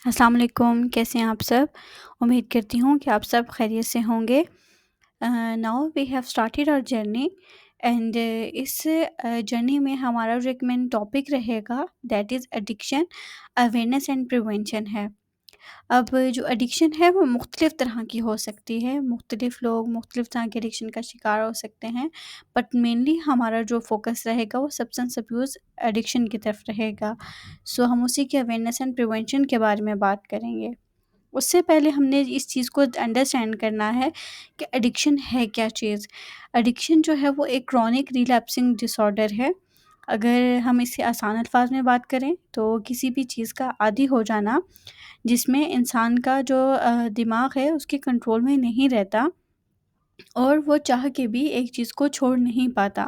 السلام علیکم، کیسے ہیں آپ سب؟ امید کرتی ہوں کہ آپ سب خیریت سے ہوں گے۔ Now we have started our journey and اس جرنی میں ہمارا جو ایک مین ٹاپک رہے گا that is addiction, awareness and prevention ہے۔ اب جو ایڈکشن ہے وہ مختلف طرح کی ہو سکتی ہے، مختلف لوگ مختلف طرح کے ایڈکشن کا شکار ہو سکتے ہیں، بٹ مینلی ہمارا جو فوکس رہے گا وہ سبسٹنس ابیوز ایڈکشن کی طرف رہے گا۔ سو ہم اسی کے اویئرنیس اینڈ پریونشن کے بارے میں بات کریں گے۔ اس سے پہلے ہم نے اس چیز کو انڈرسٹینڈ کرنا ہے کہ ایڈکشن ہے کیا چیز۔ ایڈکشن جو ہے وہ ایک کرونک ریلیپسنگ ڈس آرڈر ہے۔ اگر ہم اسے آسان الفاظ میں بات کریں تو کسی بھی چیز کا عادی ہو جانا جس میں انسان کا جو دماغ ہے اس کے کنٹرول میں نہیں رہتا اور وہ چاہ کے بھی ایک چیز کو چھوڑ نہیں پاتا۔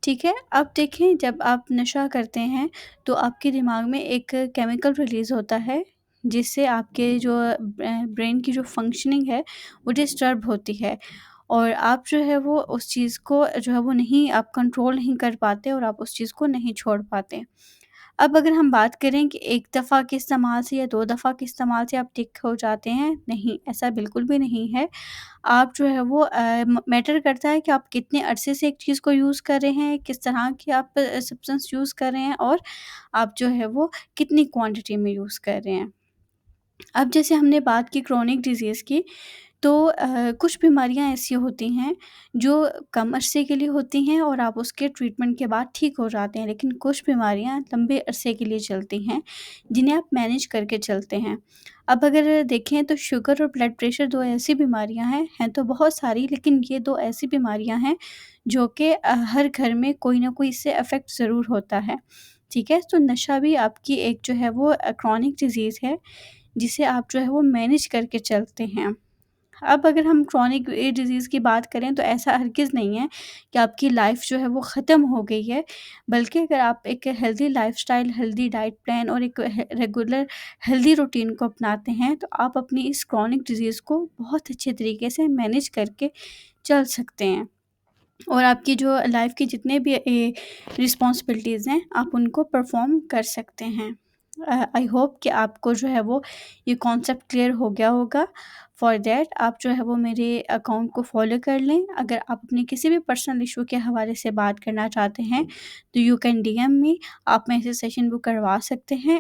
ٹھیک ہے، اب دیکھیں جب آپ نشہ کرتے ہیں تو آپ کے دماغ میں ایک کیمیکل ریلیز ہوتا ہے جس سے آپ کے جو برین کی جو فنکشننگ ہے وہ ڈسٹرب ہوتی ہے، اور آپ جو ہے وہ اس چیز کو جو ہے وہ نہیں، آپ کنٹرول نہیں کر پاتے اور آپ اس چیز کو نہیں چھوڑ پاتے۔ اب اگر ہم بات کریں کہ ایک دفعہ کے استعمال سے یا 2 دفعہ کے استعمال سے آپ ٹک ہو جاتے ہیں، نہیں، ایسا بالکل بھی نہیں ہے۔ آپ جو ہے وہ میٹر کرتا ہے کہ آپ کتنے عرصے سے ایک چیز کو یوز کر رہے ہیں، کس طرح کی آپ سبسٹنس یوز کر رہے ہیں، اور آپ جو ہے وہ کتنی کوانٹٹی میں یوز کر رہے ہیں۔ اب جیسے ہم نے بات کی کرونک ڈیزیز کی، تو کچھ بیماریاں ایسی ہوتی ہیں جو کم عرصے کے لیے ہوتی ہیں اور آپ اس کے ٹریٹمنٹ کے بعد ٹھیک ہو جاتے ہیں، لیکن کچھ بیماریاں لمبے عرصے کے لیے چلتی ہیں جنہیں آپ مینیج کر کے چلتے ہیں۔ اب اگر دیکھیں تو شوگر اور بلڈ پریشر 2 ایسی بیماریاں ہیں تو بہت ساری، لیکن یہ 2 ایسی بیماریاں ہیں جو کہ ہر گھر میں کوئی نہ کوئی اس سے افیکٹ ضرور ہوتا ہے۔ ٹھیک ہے، تو نشہ بھی آپ کی ایک جو ہے وہ کرونک ڈیزیز ہے جسے آپ جو ہے وہ مینیج کر کے چلتے ہیں۔ اب اگر ہم کرونک ڈیزیز کی بات کریں تو ایسا ہرگز نہیں ہے کہ آپ کی لائف جو ہے وہ ختم ہو گئی ہے، بلکہ اگر آپ ایک healthy life style, healthy diet plan اور ایک ریگولر ہیلدی روٹین کو اپناتے ہیں تو آپ اپنی اس کرونک ڈیزیز کو بہت اچھے طریقے سے مینیج کر کے چل سکتے ہیں، اور آپ کی جو لائف کی جتنے بھی رسپانسبلٹیز ہیں آپ ان کو پرفارم کر سکتے ہیں۔ آئی ہوپ کہ آپ کو جو ہے وہ یہ کانسیپٹ کلیئر ہو گیا ہوگا۔ فار دیٹ آپ جو ہے وہ میرے اکاؤنٹ کو فالو کر لیں۔ اگر آپ اپنے کسی بھی پرسنل ایشو کے حوالے سے بات کرنا چاہتے ہیں تو یو کین ڈی ایم می، آپ میں سے سیشن بک کروا سکتے ہیں،